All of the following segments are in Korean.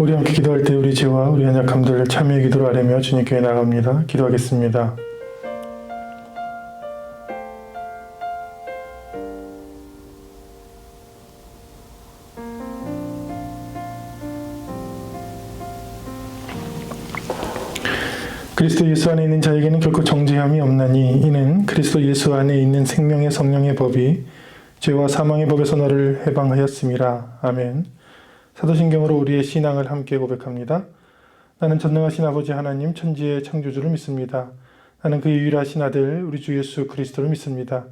우리 함께 기도할 때 우리 죄와 우리 연약함들을 참여의 기도로 아뢰며 주님께 나갑니다. 기도하겠습니다. 그리스도 예수 안에 있는 자에게는 결코 정죄함이 없나니 이는 그리스도 예수 안에 있는 생명의 성령의 법이 죄와 사망의 법에서 너를 해방하였음이라. 아멘. 사도신경으로 우리의 신앙을 함께 고백합니다. 나는 전능하신 아버지 하나님 천지의 창조주를 믿습니다. 나는 그의 유일하신 아들 우리 주 예수 그리스도를 믿습니다.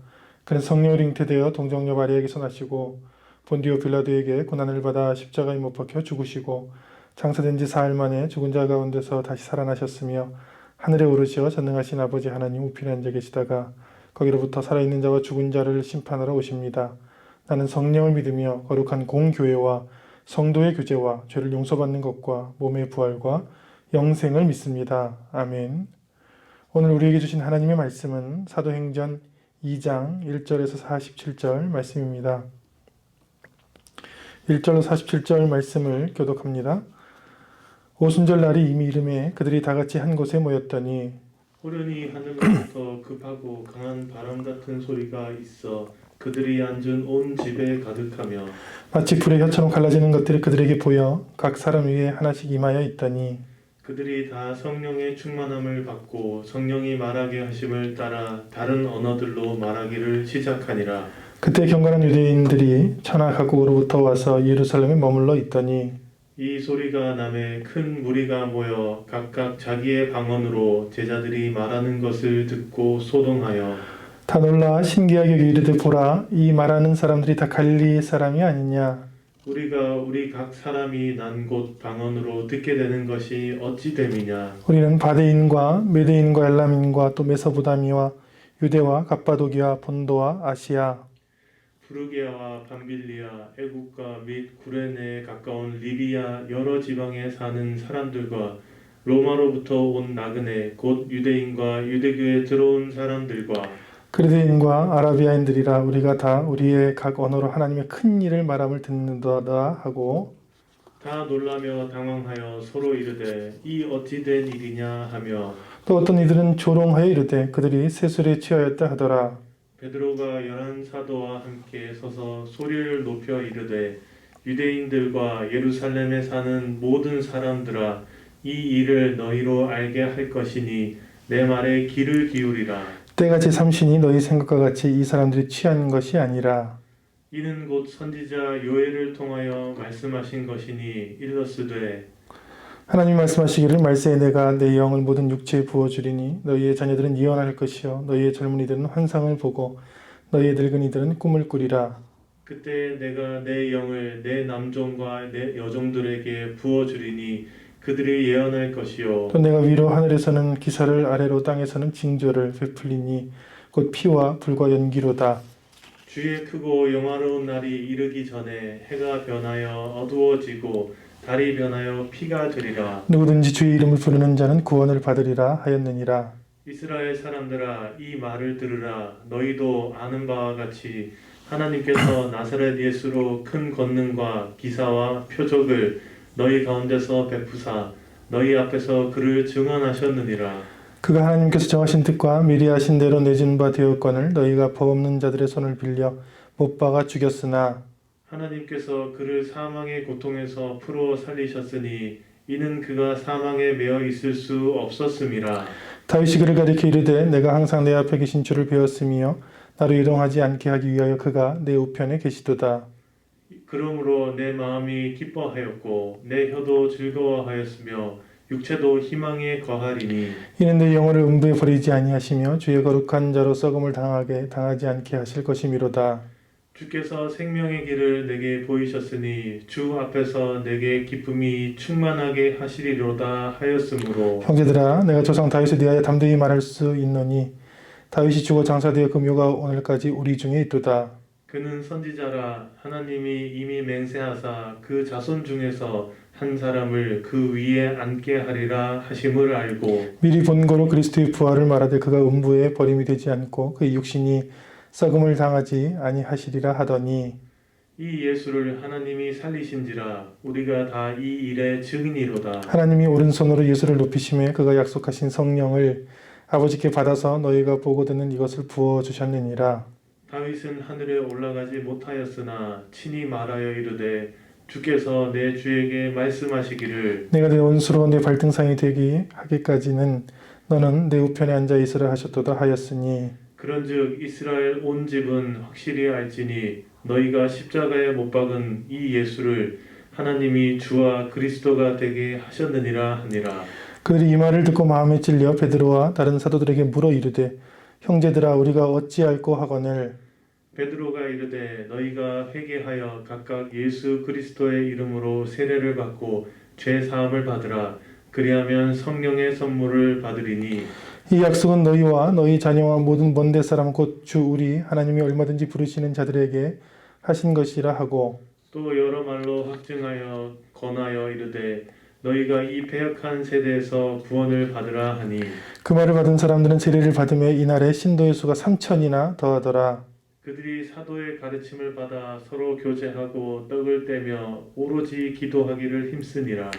그는 성령으로 잉태되어 동정녀 마리아에게서 나시고 본디오 빌라도에게 고난을 받아 십자가에 못 박혀 죽으시고 장사된 지 사흘 만에 죽은 자 가운데서 다시 살아나셨으며 하늘에 오르시어 전능하신 아버지 하나님 우편에 앉아 계시다가 거기로부터 살아있는 자와 죽은 자를 심판하러 오십니다. 나는 성령을 믿으며 거룩한 공교회와 성도의 교제와 죄를 용서받는 것과 몸의 부활과 영생을 믿습니다. 아멘. 오늘 우리에게 주신 하나님의 말씀은 사도행전 2장 1절에서 47절 말씀입니다. 1절로 47절 말씀을 교독합니다. 오순절 날이 이미 이름에 그들이 다 같이 한 곳에 모였더니 호련히 하늘로부터 급하고 강한 바람 같은 소리가 있어 그들이 앉은 온 집에 가득하며 마치 불의 혀처럼 갈라지는 것들이 그들에게 보여 각 사람 위에 하나씩 임하여 있더니 그들이 다 성령의 충만함을 받고 성령이 말하게 하심을 따라 다른 언어들로 말하기를 시작하니라. 그때 경건한 유대인들이 천하 각국으로부터 와서 예루살렘에 머물러 있더니 이 소리가 남에 큰 무리가 모여 각각 자기의 방언으로 제자들이 말하는 것을 듣고 소동하여 다 놀라 신기하게 여기 이르되 보라 이 말하는 사람들이 다 갈릴리 사람이 아니냐. 우리가 우리 각 사람이 난 곳 방언으로 듣게 되는 것이 어찌 됨이냐. 우리는 바데인과 메데인과 엘람인과 또 메소보다미와 유대와 갑바도기와 본도와 아시아 부르게아와 밤빌리아, 애국가 및 구레네에 가까운 리비아 여러 지방에 사는 사람들과 로마로부터 온 나그네 곧 유대인과 유대교에 들어온 사람들과 그리스인과 아라비아인들이라 우리가 다 우리의 각 언어로 하나님의 큰 일을 말함을 듣는도다 하고 다 놀라며 당황하여 서로 이르되 이 어찌 된 일이냐 하며 또 어떤 이들은 조롱하여 이르되 그들이 세술에 취하였다 하더라. 베드로가 11사도와 함께 서서 소리를 높여 이르되 유대인들과 예루살렘에 사는 모든 사람들아 이 일을 너희로 알게 할 것이니 내 말에 귀를 기울이라. 때가 제3신이 너희 생각과 같이 이 사람들이 취한 것이 아니라 이는 곧 선지자 요엘을 통하여 말씀하신 것이니 일러스되 하나님 말씀하시기를 말세에 내가 내 영을 모든 육체에 부어주리니 너희의 자녀들은 예언할 것이요 너희의 젊은이들은 환상을 보고 너희의 늙은이들은 꿈을 꾸리라. 그때 내가 내 영을 내 남종과 내 여종들에게 부어주리니 그들이 예언할 것이요 또 내가 위로 하늘에서는 기사를 아래로 땅에서는 징조를 베풀리니 곧 피와 불과 연기로다. 주의 크고 영화로운 날이 이르기 전에 해가 변하여 어두워지고 달이 변하여 피가 되리라. 누구든지 주의 이름을 부르는 자는 구원을 받으리라 하였느니라. 이스라엘 사람들아 이 말을 들으라. 너희도 아는 바와 같이 하나님께서 나사렛 예수로 큰 권능과 기사와 표적을 너희 가운데서 베푸사 너희 앞에서 그를 증언하셨느니라. 그가 하나님께서 정하신 뜻과 미리 하신 대로 내준 바 되었거늘 너희가 법 없는 자들의 손을 빌려 못 박아 죽였으나 하나님께서 그를 사망의 고통에서 풀어 살리셨으니 이는 그가 사망에 매어 있을 수 없었음이라. 다윗이 그를 가리켜 이르되 내가 항상 내 앞에 계신 주를 배웠으며 나로 이동하지 않게 하기 위하여 그가 내 우편에 계시도다. 그러므로 내 마음이 기뻐하였고 내 혀도 즐거워하였으며 육체도 희망에 거하리니 이는 내 영혼을 음부에 버리지 아니하시며 주의 거룩한 자로 썩음을 당하지 않게 하실 것이미로다. 주께서 생명의 길을 내게 보이셨으니 주 앞에서 내게 기쁨이 충만하게 하시리로다 하였으므로 형제들아 내가 조상 다윗에 대하여 담대히 말할 수 있노니 다윗이 죽어 장사되어 그 묘가 오늘까지 우리 중에 있도다. 그는 선지자라 하나님이 이미 맹세하사 그 자손 중에서 한 사람을 그 위에 앉게 하리라 하심을 알고 미리 본고로 그리스도의 부활을 말하되 그가 음부에 버림이 되지 않고 그의 육신이 썩음을 당하지 아니하시리라 하더니 이 예수를 하나님이 살리신지라 우리가 다 이 일의 증인이로다. 하나님이 오른손으로 예수를 높이심에 그가 약속하신 성령을 아버지께 받아서 너희가 보고 듣는 이것을 부어주셨느니라. 다윗은 하늘에 올라가지 못하였으나 친히 말하여 이르되 주께서 내 주에게 말씀하시기를 내가 내 원수로 내 발등상이 되기 하기까지는 너는 내 우편에 앉아 있으라 하셨도다 하였으니 그런즉 이스라엘 온 집은 확실히 알지니 너희가 십자가에 못 박은 이 예수를 하나님이 주와 그리스도가 되게 하셨느니라 하니라. 그들이 이 말을 듣고 마음에 찔려 베드로와 다른 사도들에게 물어 이르되 형제들아 우리가 어찌할꼬 하거늘 베드로가 이르되 너희가 회개하여 각각 예수 그리스도의 이름으로 세례를 받고 죄 사함을 받으라. 그리하면 성령의 선물을 받으리니 이 약속은 너희와 너희 자녀와 모든 먼데 사람 곧 주 우리 하나님이 얼마든지 부르시는 자들에게 하신 것이라 하고 또 여러 말로 확증하여 권하여 이르되 너희가 이 패역한 세대에서 구원을 받으라 하니 그 말을 받은 사람들은 세례를 받음에 이날에 신도의 수가 3천이나 더하더라. 그들이 사도의 가르침을 받아 서로 교제하고 떡을 떼며 오로지 기도하기를 힘쓰니라.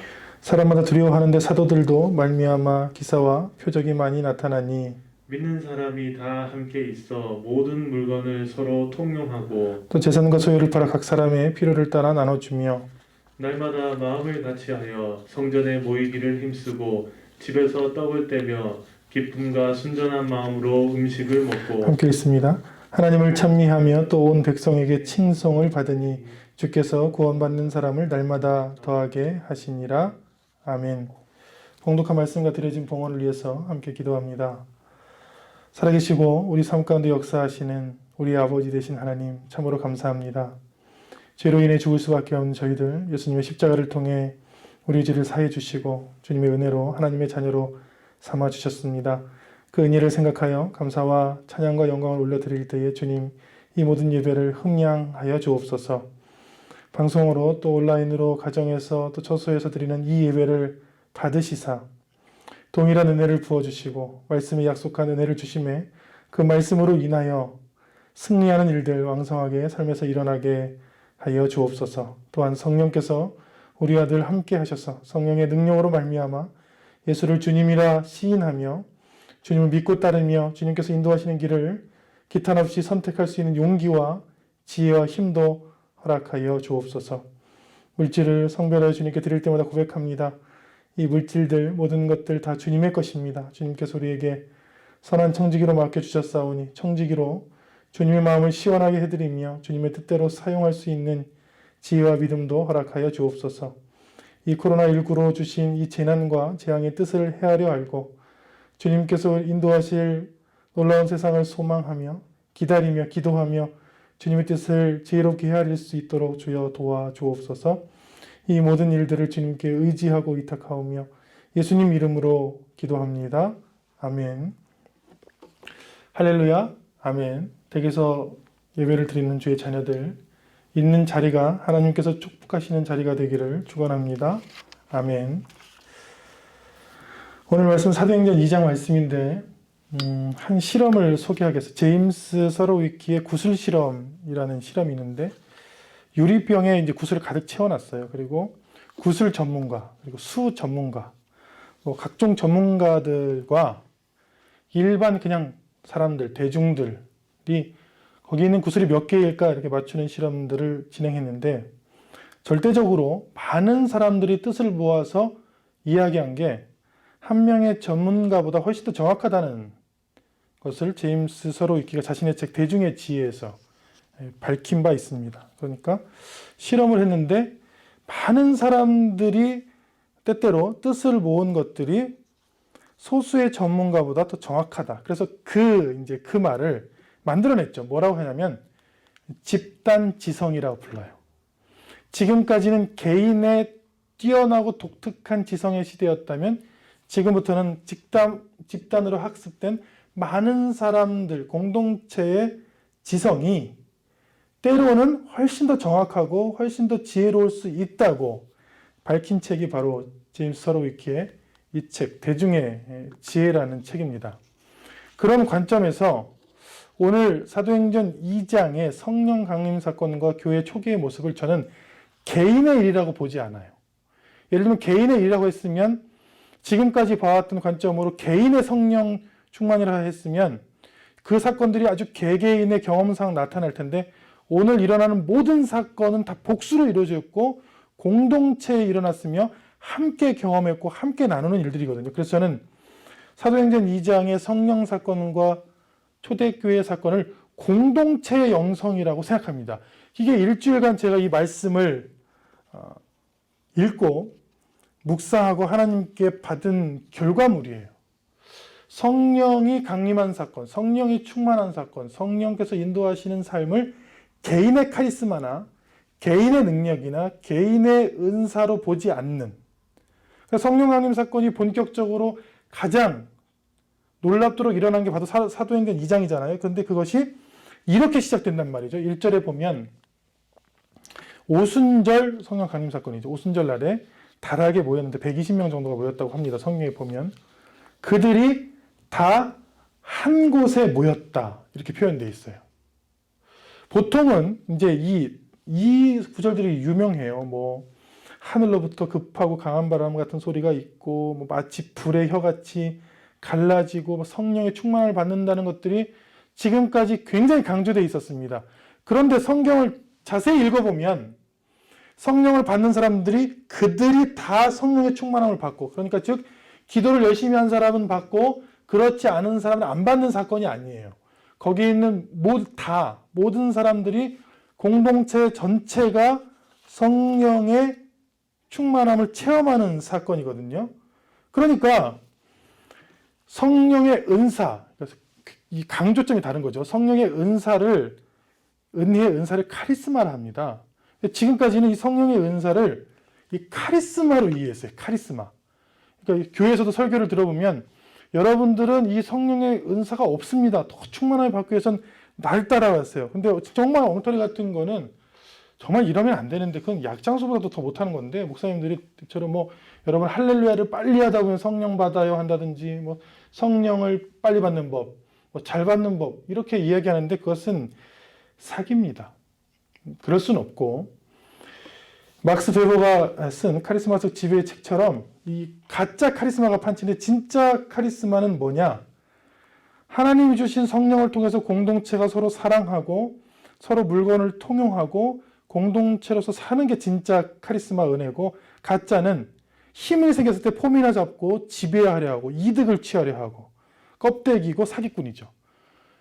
사람마다 두려워하는데 사도들도 말미암아 기사와 표적이 많이 나타나니 믿는 사람이 다 함께 있어 모든 물건을 서로 통용하고 또 재산과 소유를 팔아 각 사람의 필요를 따라 나눠주며 날마다 마음을 같이하여 성전에 모이기를 힘쓰고 집에서 떡을 떼며 기쁨과 순전한 마음으로 음식을 먹고 함께 있습니다. 하나님을 찬미하며 또 온 백성에게 칭송을 받으니 주께서 구원받는 사람을 날마다 더하게 하시니라. 아멘. 봉독한 말씀과 드려진 봉헌을 위해서 함께 기도합니다. 살아계시고 우리 삶 가운데 역사하시는 우리 아버지 되신 하나님 참으로 감사합니다. 죄로 인해 죽을 수밖에 없는 저희들 예수님의 십자가를 통해 우리 죄를 사해 주시고 주님의 은혜로 하나님의 자녀로 삼아 주셨습니다. 그 은혜를 생각하여 감사와 찬양과 영광을 올려드릴 때에 주님 이 모든 예배를 흥량하여 주옵소서. 방송으로 또 온라인으로 가정에서 또 처소에서 드리는 이 예배를 받으시사 동일한 은혜를 부어주시고 말씀이 약속한 은혜를 주심에 그 말씀으로 인하여 승리하는 일들 왕성하게 삶에서 일어나게 하여 주옵소서. 또한 성령께서 우리와 늘 함께 하셔서 성령의 능력으로 말미암아 예수를 주님이라 시인하며 주님을 믿고 따르며 주님께서 인도하시는 길을 기탄 없이 선택할 수 있는 용기와 지혜와 힘도 허락하여 주옵소서. 물질을 성별하여 주님께 드릴 때마다 고백합니다. 이 물질들 모든 것들 다 주님의 것입니다. 주님께서 우리에게 선한 청지기로 맡겨주셨사오니 청지기로 주님의 마음을 시원하게 해드리며 주님의 뜻대로 사용할 수 있는 지혜와 믿음도 허락하여 주옵소서. 이 코로나19로 주신 이 재난과 재앙의 뜻을 헤아려 알고 주님께서 인도하실 놀라운 세상을 소망하며 기다리며 기도하며 주님의 뜻을 지혜롭게 헤아릴 수 있도록 주여 도와주옵소서. 이 모든 일들을 주님께 의지하고 위탁하오며 예수님 이름으로 기도합니다. 아멘. 할렐루야. 아멘. 댁에서 예배를 드리는 주의 자녀들 있는 자리가 하나님께서 축복하시는 자리가 되기를 축원합니다. 아멘. 오늘 말씀 사도행전 2장 말씀인데 한 실험을 소개하겠습니다. 제임스 서로위키의 구슬 실험이라는 실험이 있는데 유리병에 이제 구슬을 가득 채워놨어요. 그리고 구슬 전문가 그리고 수 전문가 뭐 각종 전문가들과 일반 그냥 사람들 대중들이 거기 있는 구슬이 몇 개일까 이렇게 맞추는 실험들을 진행했는데 절대적으로 많은 사람들이 뜻을 모아서 이야기한 게 한 명의 전문가보다 훨씬 더 정확하다는 것을 제임스 서로위키가 자신의 책 대중의 지혜에서 밝힌 바 있습니다. 그러니까 실험을 했는데 많은 사람들이 때때로 뜻을 모은 것들이 소수의 전문가보다 더 정확하다. 그래서 그 말을 만들어냈죠. 뭐라고 하냐면 집단지성이라고 불러요. 지금까지는 개인의 뛰어나고 독특한 지성의 시대였다면 지금부터는 집단으로 학습된 많은 사람들, 공동체의 지성이 때로는 훨씬 더 정확하고 훨씬 더 지혜로울 수 있다고 밝힌 책이 바로 제임스 서로위키의 이 책, 대중의 지혜라는 책입니다. 그런 관점에서 오늘 사도행전 2장의 성령 강림 사건과 교회 초기의 모습을 저는 개인의 일이라고 보지 않아요. 예를 들면 개인의 일이라고 했으면 지금까지 봐왔던 관점으로 개인의 성령 충만이라 했으면 그 사건들이 아주 개개인의 경험상 나타날 텐데 오늘 일어나는 모든 사건은 다 복수로 이루어졌고 공동체에 일어났으며 함께 경험했고 함께 나누는 일들이거든요. 그래서 저는 사도행전 2장의 성령 사건과 초대교회 사건을 공동체의 영성이라고 생각합니다. 이게 일주일간 제가 이 말씀을 읽고 묵상하고 하나님께 받은 결과물이에요. 성령이 강림한 사건, 성령이 충만한 사건, 성령께서 인도하시는 삶을 개인의 카리스마나 개인의 능력이나 개인의 은사로 보지 않는, 성령 강림 사건이 본격적으로 가장 놀랍도록 일어난 게 바로 사도행전 2장이잖아요. 그런데 그것이 이렇게 시작된단 말이죠. 1절에 보면 오순절 성령 강림 사건이죠. 오순절 날에 다락에 모였는데 120명 정도가 모였다고 합니다. 성경에 보면 그들이 다 한 곳에 모였다 이렇게 표현되어 있어요. 보통은 이제 이 구절들이 유명해요. 뭐 하늘로부터 급하고 강한 바람 같은 소리가 있고 뭐 마치 불의 혀같이 갈라지고 성령의 충만을 받는다는 것들이 지금까지 굉장히 강조되어 있었습니다. 그런데 성경을 자세히 읽어보면 성령을 받는 사람들이 그들이 다 성령의 충만함을 받고, 그러니까 즉 기도를 열심히 한 사람은 받고 그렇지 않은 사람은 안 받는 사건이 아니에요. 거기 있는 모든 사람들이 공동체 전체가 성령의 충만함을 체험하는 사건이거든요. 그러니까 성령의 은사, 이 강조점이 다른 거죠. 성령의 은혜의 은사를 카리스마라 합니다. 지금까지는 이 성령의 은사를 이 카리스마로 이해했어요. 카리스마. 그러니까 교회에서도 설교를 들어보면 여러분들은 이 성령의 은사가 없습니다. 더 충만하게 받기 위해서는 날 따라왔어요. 근데 정말 엉터리 같은 거는 정말 이러면 안 되는데 그건 약장수보다도 더 못하는 건데 목사님들이처럼 뭐 여러분 할렐루야를 빨리 하다 보면 성령 받아요 한다든지 뭐 성령을 빨리 받는 법, 뭐 잘 받는 법 이렇게 이야기하는데 그것은 사기입니다. 그럴 수는 없고 막스 베버가 쓴 카리스마적 지배의 책처럼 이 가짜 카리스마가 판치는데 진짜 카리스마는 뭐냐? 하나님이 주신 성령을 통해서 공동체가 서로 사랑하고 서로 물건을 통용하고 공동체로서 사는 게 진짜 카리스마 은혜고, 가짜는 힘이 생겼을 때 폼이나 잡고 지배하려 하고 이득을 취하려 하고 껍데기고 사기꾼이죠.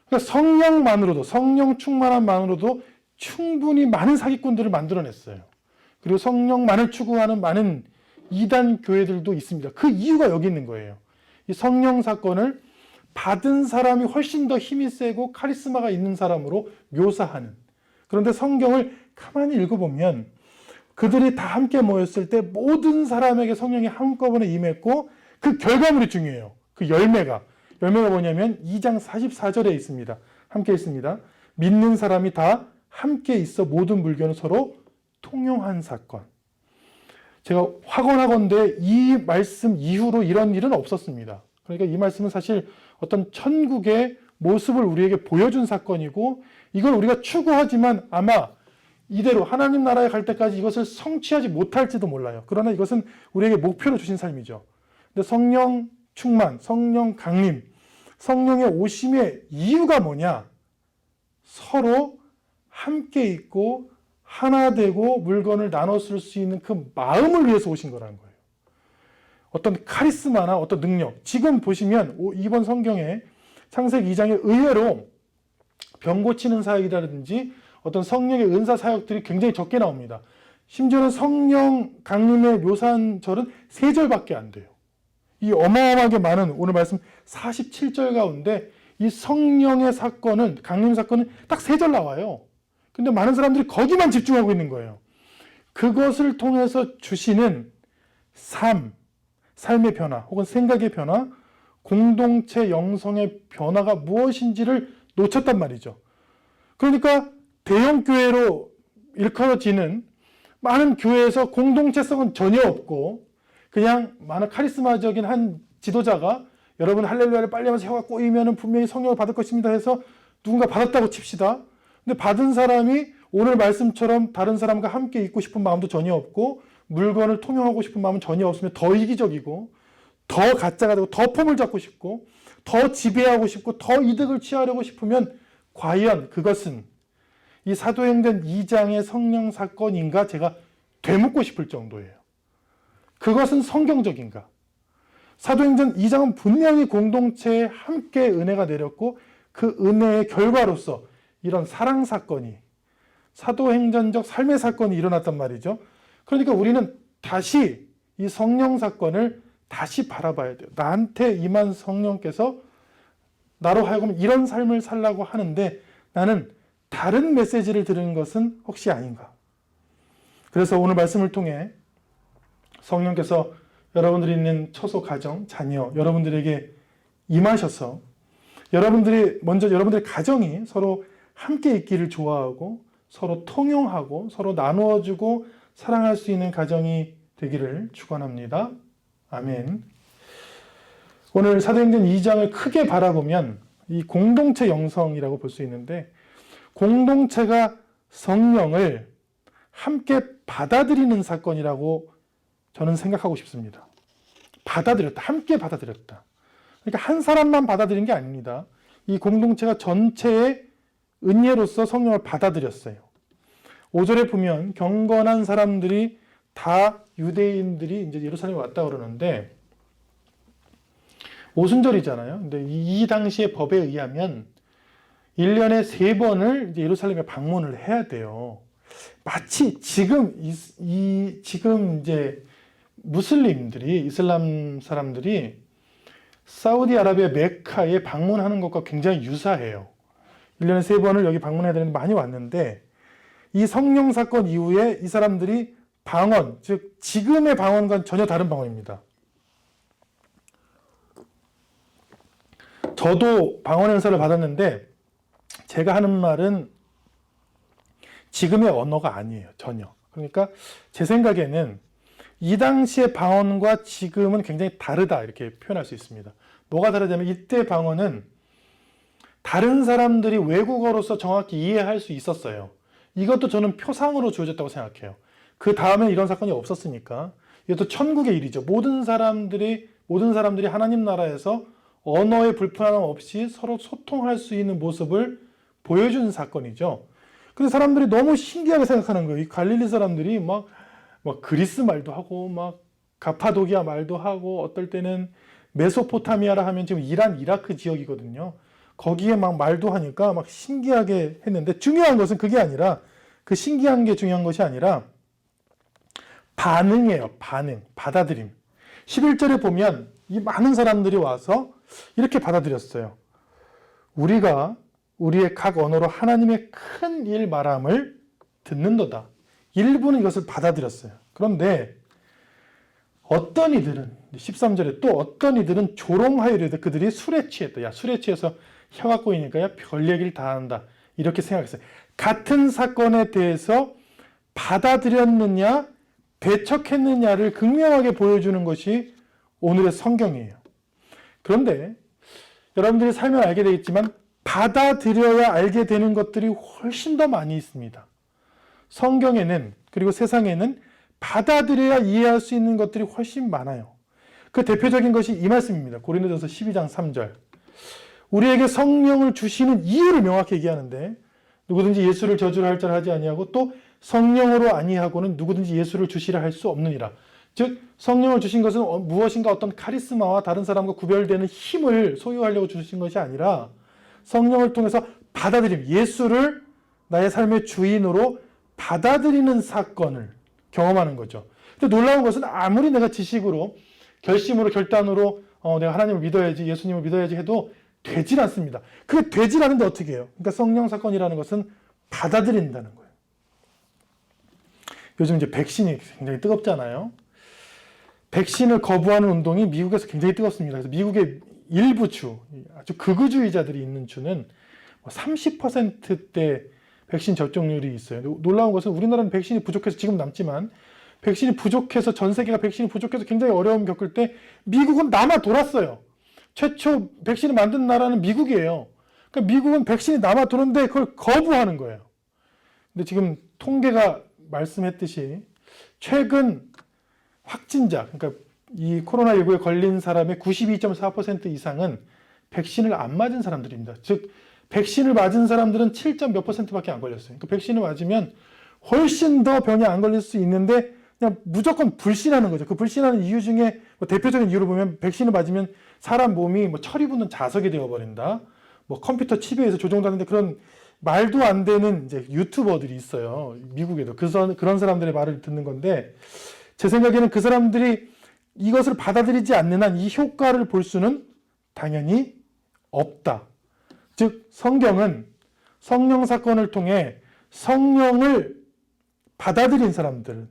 그러니까 성령만으로도, 성령 충만함만으로도 충분히 많은 사기꾼들을 만들어냈어요. 그리고 성령만을 추구하는 많은 이단 교회들도 있습니다. 그 이유가 여기 있는 거예요. 이 성령 사건을 받은 사람이 훨씬 더 힘이 세고 카리스마가 있는 사람으로 묘사하는. 그런데 성경을 가만히 읽어보면 그들이 다 함께 모였을 때 모든 사람에게 성령이 한꺼번에 임했고 그 결과물이 중요해요. 그 열매가 뭐냐면 2장 44절에 있습니다. 함께 있습니다. 믿는 사람이 다 함께 있어 모든 물건을 서로 통용한 사건. 제가 확언하건대 이 말씀 이후로 이런 일은 없었습니다. 그러니까 이 말씀은 사실 어떤 천국의 모습을 우리에게 보여준 사건이고 이걸 우리가 추구하지만 아마 이대로 하나님 나라에 갈 때까지 이것을 성취하지 못할지도 몰라요. 그러나 이것은 우리에게 목표로 주신 삶이죠. 근데 성령 충만, 성령 강림, 성령의 오심의 이유가 뭐냐? 서로 함께 있고 하나 되고 물건을 나눠 쓸 수 있는 그 마음을 위해서 오신 거라는 거예요. 어떤 카리스마나 어떤 능력. 지금 보시면 이번 성경에 창세기 2장에 의외로 병 고치는 사역이라든지 어떤 성령의 은사 사역들이 굉장히 적게 나옵니다. 심지어는 성령 강림의 묘사한 절은 3절밖에 안 돼요. 이 어마어마하게 많은 오늘 말씀 47절 가운데 이 성령의 사건은, 강림 사건은 딱 3절 나와요. 근데 많은 사람들이 거기만 집중하고 있는 거예요. 그것을 통해서 주시는 삶의 변화 혹은 생각의 변화, 공동체 영성의 변화가 무엇인지를 놓쳤단 말이죠. 그러니까 대형 교회로 일컬어지는 많은 교회에서 공동체성은 전혀 없고 그냥 많은 카리스마적인 한 지도자가 여러분 할렐루야를 빨리 하면서 혀가 꼬이면 분명히 성령을 받을 것입니다 해서 누군가 받았다고 칩시다. 근데 받은 사람이 오늘 말씀처럼 다른 사람과 함께 있고 싶은 마음도 전혀 없고 물건을 통용하고 싶은 마음은 전혀 없으면 더 이기적이고 더 가짜가 되고 더 폼을 잡고 싶고 더 지배하고 싶고 더 이득을 취하려고 싶으면 과연 그것은 이 사도행전 2장의 성령 사건인가 제가 되묻고 싶을 정도예요. 그것은 성경적인가? 사도행전 2장은 분명히 공동체에 함께 은혜가 내렸고 그 은혜의 결과로서 이런 사랑 사건이 사도행전적 삶의 사건이 일어났단 말이죠. 그러니까 우리는 다시 이 성령 사건을 다시 바라봐야 돼요. 나한테 임한 성령께서 나로 하여금 이런 삶을 살라고 하는데 나는 다른 메시지를 들은 것은 혹시 아닌가? 그래서 오늘 말씀을 통해 성령께서 여러분들이 있는 처소 가정, 자녀, 여러분들에게 임하셔서 여러분들의 가정이 서로 함께 있기를 좋아하고 서로 통용하고 서로 나누어주고 사랑할 수 있는 가정이 되기를 축원합니다. 아멘. 오늘 사도행전 2장을 크게 바라보면 이 공동체 영성이라고 볼 수 있는데 공동체가 성령을 함께 받아들이는 사건이라고 저는 생각하고 싶습니다. 받아들였다. 함께 받아들였다. 그러니까 한 사람만 받아들인 게 아닙니다. 이 공동체가 전체의 은혜로서 성령을 받아들였어요. 5절에 보면 경건한 사람들이 다 유대인들이 이제 예루살렘에 왔다 그러는데 오순절이잖아요. 근데 이 당시의 법에 의하면 1년에 3번을 이제 예루살렘에 방문을 해야 돼요. 마치 지금 이제 무슬림들이 이슬람 사람들이 사우디아라비아 메카에 방문하는 것과 굉장히 유사해요. 1년에 3번을 여기 방문해야 되는데 많이 왔는데 이 성령 사건 이후에 이 사람들이 방언, 즉 지금의 방언과는 전혀 다른 방언입니다. 저도 방언 연설을 받았는데 제가 하는 말은 지금의 언어가 아니에요. 전혀. 그러니까 제 생각에는 이 당시의 방언과 지금은 굉장히 다르다 이렇게 표현할 수 있습니다. 뭐가 다르냐면 이때 방언은 다른 사람들이 외국어로서 정확히 이해할 수 있었어요. 이것도 저는 표상으로 주어졌다고 생각해요. 그 다음에 이런 사건이 없었으니까 이것도 천국의 일이죠. 모든 사람들이 하나님 나라에서 언어의 불편함 없이 서로 소통할 수 있는 모습을 보여준 사건이죠. 근데 사람들이 너무 신기하게 생각하는 거예요. 이 갈릴리 사람들이 막 그리스 말도 하고 막 가파도기아 말도 하고 어떨 때는 메소포타미아라 하면 지금 이란, 이라크 지역이거든요. 거기에 막 말도 하니까 막 신기하게 했는데 중요한 것은 그게 아니라 그 신기한 게 중요한 것이 아니라 반응이에요. 반응, 받아들임. 11절에 보면 이 많은 사람들이 와서 이렇게 받아들였어요. 우리가 우리의 각 언어로 하나님의 큰 일 말함을 듣는도다. 일부는 이것을 받아들였어요. 그런데 어떤 이들은 13절에 또 어떤 이들은 조롱하여리되 그들이 술에 취했다. 야, 술에 취해서 혀가 꼬이니까 야, 별 얘기를 다 한다. 이렇게 생각했어요. 같은 사건에 대해서 받아들였느냐 배척했느냐를 극명하게 보여주는 것이 오늘의 성경이에요. 그런데 여러분들이 살면 알게 되겠지만 받아들여야 알게 되는 것들이 훨씬 더 많이 있습니다. 성경에는 그리고 세상에는 받아들여야 이해할 수 있는 것들이 훨씬 많아요. 그 대표적인 것이 이 말씀입니다. 고린도전서 12장 3절. 우리에게 성령을 주시는 이유를 명확히 얘기하는데 누구든지 예수를 저주를 할 자를 하지 아니하고 또 성령으로 아니하고는 누구든지 예수를 주시라 할 수 없느니라. 즉 성령을 주신 것은 무엇인가 어떤 카리스마와 다른 사람과 구별되는 힘을 소유하려고 주신 것이 아니라 성령을 통해서 받아들임, 예수를 나의 삶의 주인으로 받아들이는 사건을 경험하는 거죠. 근데 놀라운 것은 아무리 내가 지식으로 결심으로 결단으로 내가 하나님을 믿어야지 예수님을 믿어야지 해도 되질 않습니다. 그게 되질 않은데 어떻게 해요? 그러니까 성령 사건이라는 것은 받아들인다는 거예요. 요즘 이제 백신이 굉장히 뜨겁잖아요. 백신을 거부하는 운동이 미국에서 굉장히 뜨겁습니다. 그래서 미국의 일부 주, 아주 극우주의자들이 있는 주는 30%대 백신 접종률이 있어요. 놀라운 것은 우리나라는 백신이 부족해서 지금 남지만 백신이 부족해서 전 세계가 백신이 부족해서 굉장히 어려움 겪을 때 미국은 남아 돌았어요. 최초 백신을 만든 나라는 미국이에요. 그러니까 미국은 백신이 남아도는데 그걸 거부하는 거예요. 근데 지금 통계가 말씀했듯이 최근 확진자, 그러니까 이 코로나19에 걸린 사람의 92.4% 이상은 백신을 안 맞은 사람들입니다. 즉 백신을 맞은 사람들은 7. 몇 %밖에 안 걸렸어요. 그러니까 백신을 맞으면 훨씬 더 병이 안 걸릴 수 있는데 그냥 무조건 불신하는 거죠. 그 불신하는 이유 중에 뭐 대표적인 이유를 보면 백신을 맞으면 사람 몸이 뭐 철이 붙는 자석이 되어버린다. 뭐 컴퓨터 칩에 의해서 조종되는데 그런 말도 안 되는 이제 유튜버들이 있어요. 미국에도. 그런 사람들의 말을 듣는 건데 제 생각에는 그 사람들이 이것을 받아들이지 않는 한 이 효과를 볼 수는 당연히 없다. 즉 성경은 성령 사건을 통해 성령을 받아들인 사람들은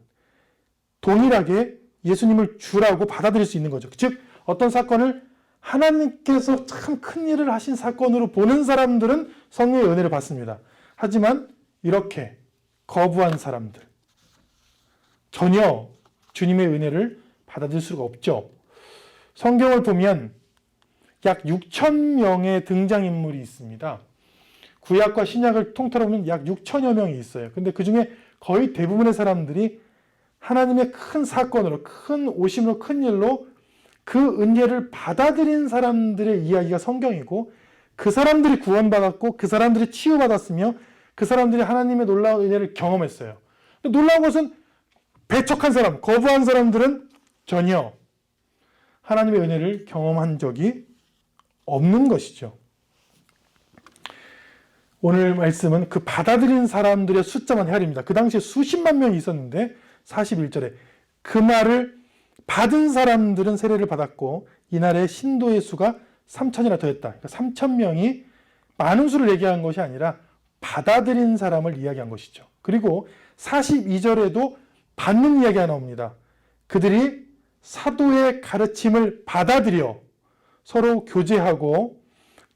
동일하게 예수님을 주라고 받아들일 수 있는 거죠. 즉 어떤 사건을 하나님께서 참 큰 일을 하신 사건으로 보는 사람들은 성령의 은혜를 받습니다. 하지만 이렇게 거부한 사람들 전혀 주님의 은혜를 받아들일 수가 없죠. 성경을 보면 약 6,000명의 등장인물이 있습니다. 구약과 신약을 통틀어 보면 약 6천여 명이 있어요. 근데 그 중에 거의 대부분의 사람들이 하나님의 큰 사건으로, 큰 오심으로, 큰 일로 그 은혜를 받아들인 사람들의 이야기가 성경이고 그 사람들이 구원받았고 그 사람들이 치유받았으며 그 사람들이 하나님의 놀라운 은혜를 경험했어요. 놀라운 것은 배척한 사람, 거부한 사람들은 전혀 하나님의 은혜를 경험한 적이 없는 것이죠. 오늘 말씀은 그 받아들인 사람들의 숫자만 헤아립니다. 그 당시에 수십만 명이 있었는데 41절에 그 말을 받은 사람들은 세례를 받았고 이날의 신도의 수가 3천이나 더했다. 그러니까 3,000명이 많은 수를 얘기한 것이 아니라 받아들인 사람을 이야기한 것이죠. 그리고 42절에도 받는 이야기가 나옵니다. 그들이 사도의 가르침을 받아들여 서로 교제하고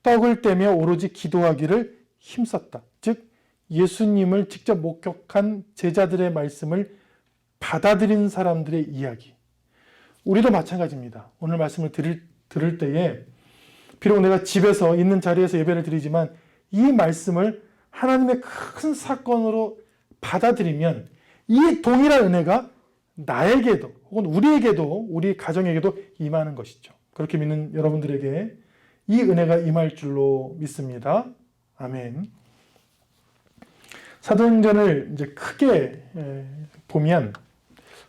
떡을 떼며 오로지 기도하기를 힘썼다. 즉 예수님을 직접 목격한 제자들의 말씀을 받아들인 사람들의 이야기. 우리도 마찬가지입니다. 오늘 말씀을 들을 때에 비록 내가 집에서 있는 자리에서 예배를 드리지만 이 말씀을 하나님의 큰 사건으로 받아들이면 이 동일한 은혜가 나에게도 혹은 우리에게도 우리 가정에게도 임하는 것이죠. 그렇게 믿는 여러분들에게 이 은혜가 임할 줄로 믿습니다. 아멘. 사도행전을 이제 크게 보면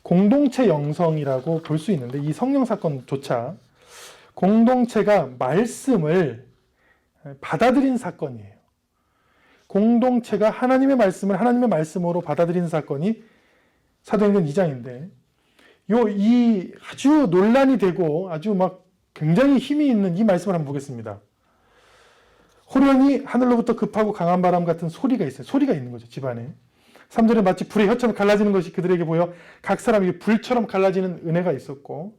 공동체 영성이라고 볼 수 있는데 이 성령 사건조차 공동체가 말씀을 받아들인 사건이에요. 공동체가 하나님의 말씀을 하나님의 말씀으로 받아들인 사건이 사도행전 2장인데 이 아주 논란이 되고 아주 막 굉장히 힘이 있는 이 말씀을 한번 보겠습니다. 호련히 하늘로부터 급하고 강한 바람 같은 소리가 있어요. 소리가 있는 거죠, 집안에. 3절에 마치 불의 혀처럼 갈라지는 것이 그들에게 보여 각 사람에게 불처럼 갈라지는 은혜가 있었고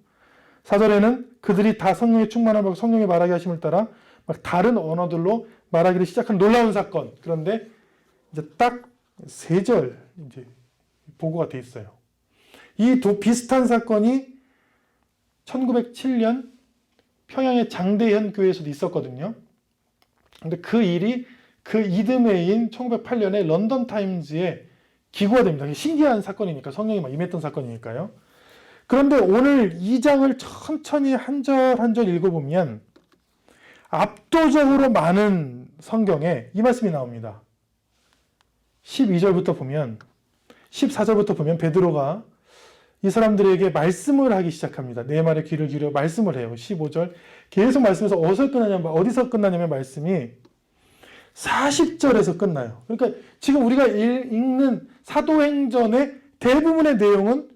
4절에는 그들이 다 성령의 충만함을 성령의 말하게 하심을 따라 막 다른 언어들로 말하기를 시작한 놀라운 사건. 그런데 이제 딱 3절 이제 보고가 돼 있어요. 이 비슷한 사건이 1907년 평양의 장대현 교회에서도 있었거든요. 근데 그 일이 그 이듬해인 1908년에 런던 타임즈에 기고가 됩니다. 신기한 사건이니까 성령이 막 임했던 사건이니까요. 그런데 오늘 2장을 천천히 한 절 한 절 읽어보면 압도적으로 많은 성경에 이 말씀이 나옵니다. 12절부터 보면 14절부터 보면 베드로가 이 사람들에게 말씀을 하기 시작합니다. 내 말에 귀를 기울여 말씀을 해요. 15절 계속 말씀에서 어디서 끝나냐면 말씀이 40절에서 끝나요. 그러니까 지금 우리가 읽는 사도행전의 대부분의 내용은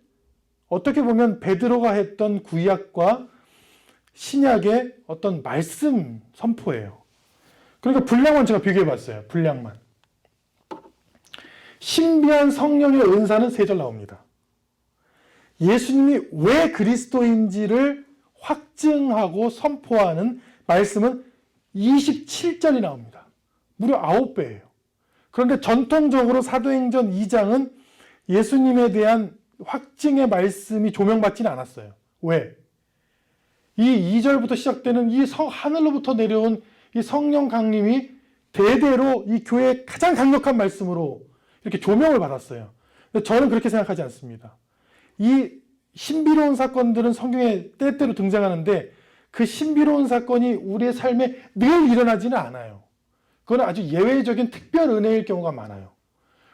어떻게 보면 베드로가 했던 구약과 신약의 어떤 말씀 선포예요. 그러니까 분량만 제가 비교해봤어요. 분량만. 신비한 성령의 은사는 3절 나옵니다. 예수님이 왜 그리스도인지를 확증하고 선포하는 말씀은 27절이 나옵니다. 무려 9배예요. 그런데 전통적으로 사도행전 2장은 예수님에 대한 확증의 말씀이 조명받지는 않았어요. 왜? 이 2절부터 시작되는 이 하늘로부터 내려온 이 성령 강림이 대대로 이 교회의 가장 강력한 말씀으로 이렇게 조명을 받았어요. 근데 저는 그렇게 생각하지 않습니다. 이 신비로운 사건들은 성경에 때때로 등장하는데 그 신비로운 사건이 우리의 삶에 늘 일어나지는 않아요. 그건 아주 예외적인 특별 은혜일 경우가 많아요.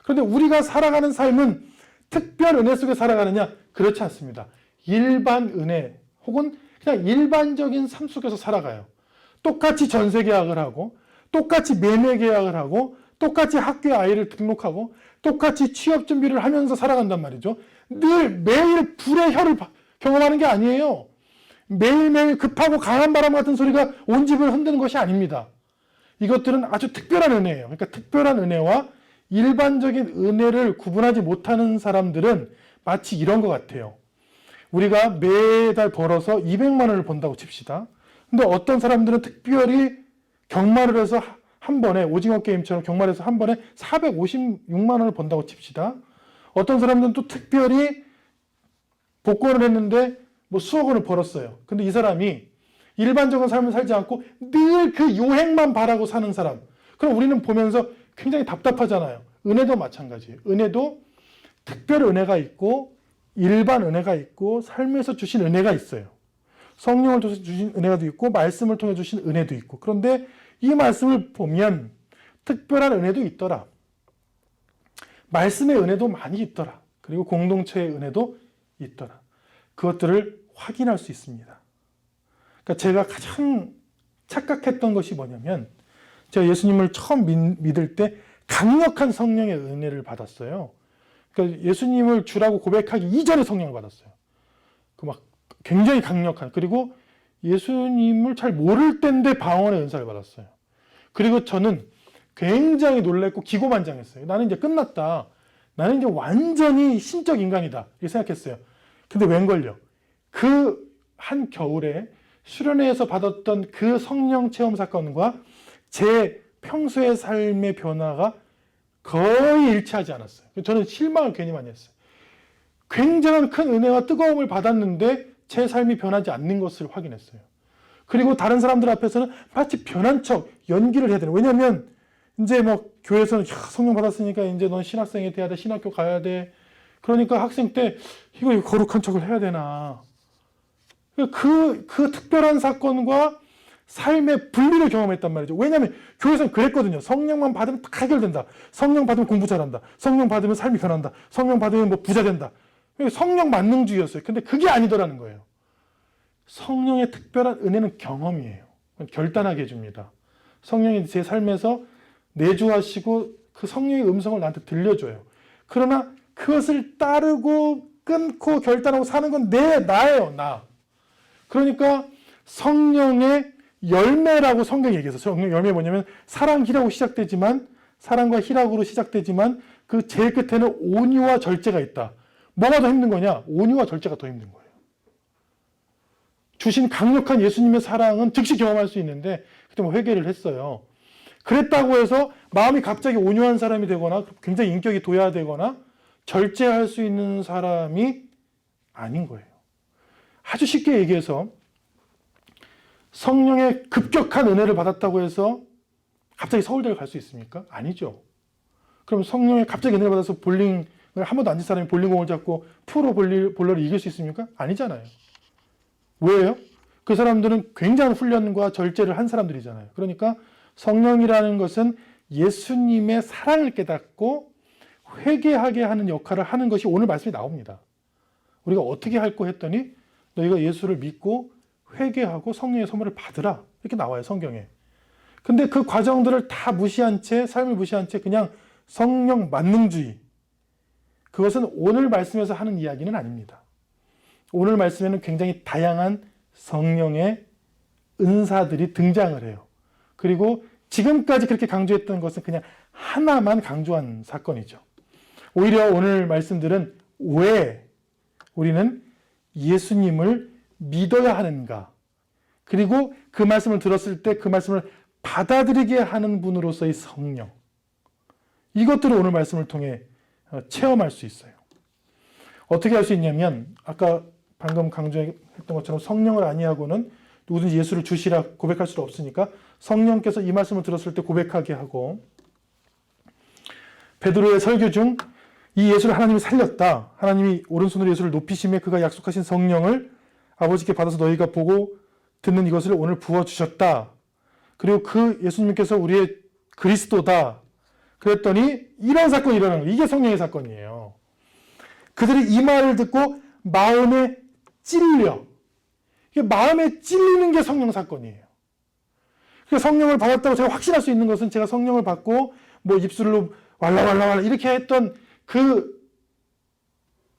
그런데 우리가 살아가는 삶은 특별 은혜 속에 살아가느냐? 그렇지 않습니다. 일반 은혜 혹은 그냥 일반적인 삶 속에서 살아가요. 똑같이 전세 계약을 하고 똑같이 매매 계약을 하고 똑같이 학교에 아이를 등록하고 똑같이 취업 준비를 하면서 살아간단 말이죠. 늘 매일 불의 혀를 경험하는 게 아니에요. 매일매일 급하고 강한 바람 같은 소리가 온 집을 흔드는 것이 아닙니다. 이것들은 아주 특별한 은혜예요. 그러니까 특별한 은혜와 일반적인 은혜를 구분하지 못하는 사람들은 마치 이런 것 같아요. 우리가 매달 벌어서 200만 원을 번다고 칩시다. 근데 어떤 사람들은 특별히 경마를 해서 한 번에, 오징어 게임처럼 경마를 해서 한 번에 456만 원을 번다고 칩시다. 어떤 사람들은 또 특별히 복권을 했는데 뭐 수억 원을 벌었어요. 근데 이 사람이 일반적인 삶을 살지 않고 늘 그 요행만 바라고 사는 사람. 그럼 우리는 보면서 굉장히 답답하잖아요. 은혜도 마찬가지예요. 은혜도 특별 은혜가 있고 일반 은혜가 있고 삶에서 주신 은혜가 있어요. 성령을 통해서 주신 은혜가 있고 말씀을 통해 주신 은혜도 있고. 그런데 이 말씀을 보면 특별한 은혜도 있더라. 말씀의 은혜도 많이 있더라. 그리고 공동체의 은혜도 있더라. 그것들을 확인할 수 있습니다. 그러니까 제가 가장 착각했던 것이 뭐냐면 제가 예수님을 처음 믿을 때 강력한 성령의 은혜를 받았어요. 그러니까 예수님을 주라고 고백하기 이전에 성령을 받았어요. 그 막 굉장히 강력한, 그리고 예수님을 잘 모를 때인데 방언의 은사를 받았어요. 그리고 저는 굉장히 놀랐고 기고만장했어요. 나는 이제 끝났다. 나는 이제 완전히 신적 인간이다. 이렇게 생각했어요. 근데 웬걸요? 그 한 겨울에 수련회에서 받았던 그 성령 체험 사건과 제 평소의 삶의 변화가 거의 일치하지 않았어요. 저는 실망을 괜히 많이 했어요. 굉장한 큰 은혜와 뜨거움을 받았는데 제 삶이 변하지 않는 것을 확인했어요. 그리고 다른 사람들 앞에서는 마치 변한 척 연기를 해야 되는. 왜냐하면 이제 뭐 교회에서는 성령 받았으니까 이제 넌 신학생이 돼야 돼, 신학교 가야 돼. 그러니까 학생 때 이거 거룩한 척을 해야 되나. 그 특별한 사건과 삶의 분리를 경험했단 말이죠. 왜냐하면 교회에서는 그랬거든요. 성령만 받으면 다 해결된다. 성령 받으면 공부 잘한다. 성령 받으면 삶이 변한다. 성령 받으면 뭐 부자 된다. 성령 만능주의였어요. 근데 그게 아니더라는 거예요. 성령의 특별한 은혜는 경험이에요. 결단하게 해줍니다. 성령이 제 삶에서 내주하시고 그 성령의 음성을 나한테 들려줘요. 그러나 그것을 따르고 끊고 결단하고 사는 건 나예요. 나. 그러니까 성령의 열매라고 성경이 얘기해서, 성령 열매 뭐냐면 사랑, 희락으로 시작되지만, 사랑과 희락으로 시작되지만 그 제일 끝에는 온유와 절제가 있다. 뭐가 더 힘든 거냐? 온유와 절제가 더 힘든 거예요. 주신 강력한 예수님의 사랑은 즉시 경험할 수 있는데 그때 뭐 회개를 했어요. 그랬다고 해서 마음이 갑자기 온유한 사람이 되거나 굉장히 인격이 도야되거나 절제할 수 있는 사람이 아닌 거예요. 아주 쉽게 얘기해서 성령의 급격한 은혜를 받았다고 해서 갑자기 서울대를 갈 수 있습니까? 아니죠. 그럼 성령의 갑자기 은혜를 받아서 볼링을 한 번도 안 친 사람이 볼링공을 잡고 프로 볼러를 이길 수 있습니까? 아니잖아요. 왜요? 그 사람들은 굉장한 훈련과 절제를 한 사람들이잖아요. 그러니까 성령이라는 것은 예수님의 사랑을 깨닫고 회개하게 하는 역할을 하는 것이 오늘 말씀이 나옵니다. 우리가 어떻게 할까 했더니 너희가 예수를 믿고 회개하고 성령의 선물을 받으라. 이렇게 나와요, 성경에. 근데 그 과정들을 다 무시한 채, 삶을 무시한 채 그냥 성령 만능주의. 그것은 오늘 말씀에서 하는 이야기는 아닙니다. 오늘 말씀에는 굉장히 다양한 성령의 은사들이 등장을 해요. 그리고 지금까지 그렇게 강조했던 것은 그냥 하나만 강조한 사건이죠. 오히려 오늘 말씀들은 왜 우리는 예수님을 믿어야 하는가, 그리고 그 말씀을 들었을 때 그 말씀을 받아들이게 하는 분으로서의 성령, 이것들을 오늘 말씀을 통해 체험할 수 있어요. 어떻게 할 수 있냐면 아까 방금 강조했던 것처럼 성령을 아니하고는 누구든지 예수를 주시라 고백할 수 없으니까 성령께서 이 말씀을 들었을 때 고백하게 하고, 베드로의 설교 중 이 예수를 하나님이 살렸다. 하나님이 오른손으로 예수를 높이심에 그가 약속하신 성령을 아버지께 받아서 너희가 보고 듣는 이것을 오늘 부어주셨다. 그리고 그 예수님께서 우리의 그리스도다. 그랬더니 이런 사건이 일어나는 거예요. 이게 성령의 사건이에요. 그들이 이 말을 듣고 마음에 찔려. 이게 마음에 찔리는 게 성령 사건이에요. 그러니까 성령을 받았다고 제가 확신할 수 있는 것은 제가 성령을 받고 뭐 입술로 왈라왈라 이렇게 했던 그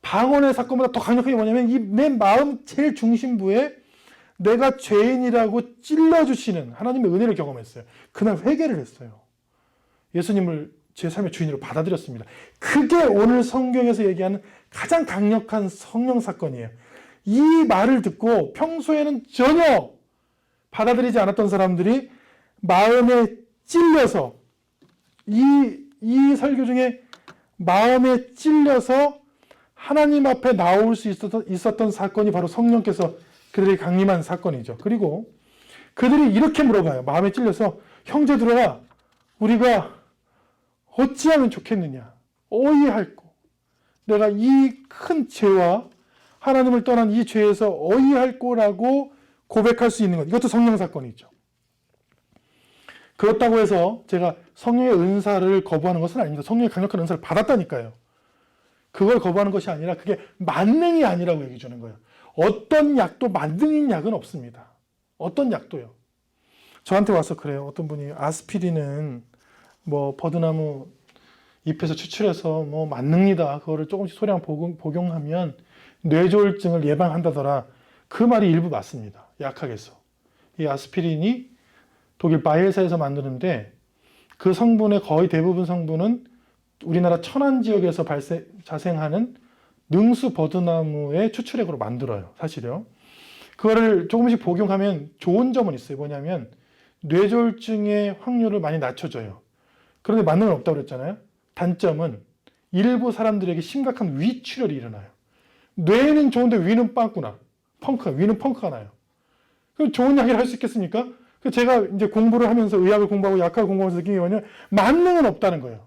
방언의 사건보다 더 강력한 게 뭐냐면 이 내 마음 제일 중심부에 내가 죄인이라고 찔러주시는 하나님의 은혜를 경험했어요. 그날 회개를 했어요. 예수님을 제 삶의 주인으로 받아들였습니다. 그게 오늘 성경에서 얘기하는 가장 강력한 성령 사건이에요. 이 말을 듣고 평소에는 전혀 받아들이지 않았던 사람들이 마음에 찔려서 이 설교 중에 마음에 찔려서 하나님 앞에 나올 수 있었던 사건이 바로 성령께서 그들에게 강림한 사건이죠. 그리고 그들이 이렇게 물어봐요. 마음에 찔려서 형제들아 우리가 어찌하면 좋겠느냐. 어이할꼬. 내가 이 큰 죄와 하나님을 떠난 이 죄에서 어이할꼬라고 고백할 수 있는 것. 이것도 성령 사건이죠. 그렇다고 해서 제가 성령의 은사를 거부하는 것은 아닙니다. 성령의 강력한 은사를 받았다니까요. 그걸 거부하는 것이 아니라 그게 만능이 아니라고 얘기해 주는 거예요. 어떤 약도 만능인 약은 없습니다. 어떤 약도요. 저한테 와서 그래요. 어떤 분이 아스피린은 뭐 버드나무 잎에서 추출해서 뭐 만능이다. 그거를 조금씩 소량 복용하면 뇌졸중을 예방한다더라. 그 말이 일부 맞습니다. 약학에서. 이 아스피린이 독일 바이엘사에서 만드는데 그 성분의 거의 대부분 성분은 우리나라 천안 지역에서 자생하는 능수 버드나무의 추출액으로 만들어요. 사실요. 그거를 조금씩 복용하면 좋은 점은 있어요. 뭐냐면 뇌졸중의 확률을 많이 낮춰줘요. 그런데 만능은 없다고 그랬잖아요. 단점은 일부 사람들에게 심각한 위출혈이 일어나요. 뇌는 좋은데 위는 빵꾸나. 위는 펑크가 나요. 그럼 좋은 약이라 할 수 있겠습니까? 제가 이제 공부를 하면서 의학을 공부하고 약학을 공부하면서 느낀 게 뭐냐면 만능은 없다는 거예요.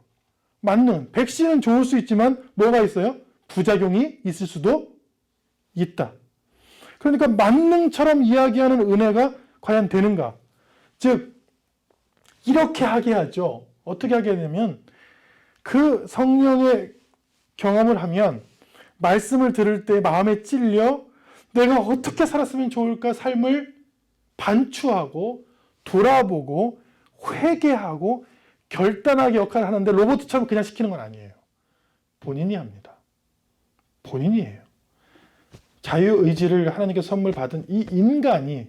만능. 백신은 좋을 수 있지만 뭐가 있어요? 부작용이 있을 수도 있다. 그러니까 만능처럼 이야기하는 은혜가 과연 되는가? 즉 이렇게 하게 하죠. 어떻게 하게 되냐면 그 성령의 경험을 하면 말씀을 들을 때 마음에 찔려 내가 어떻게 살았으면 좋을까 삶을 반추하고 돌아보고 회개하고 결단하게 역할을 하는데 로봇처럼 그냥 시키는 건 아니에요. 본인이 합니다. 본인이 해요. 자유의지를 하나님께 선물 받은 이 인간이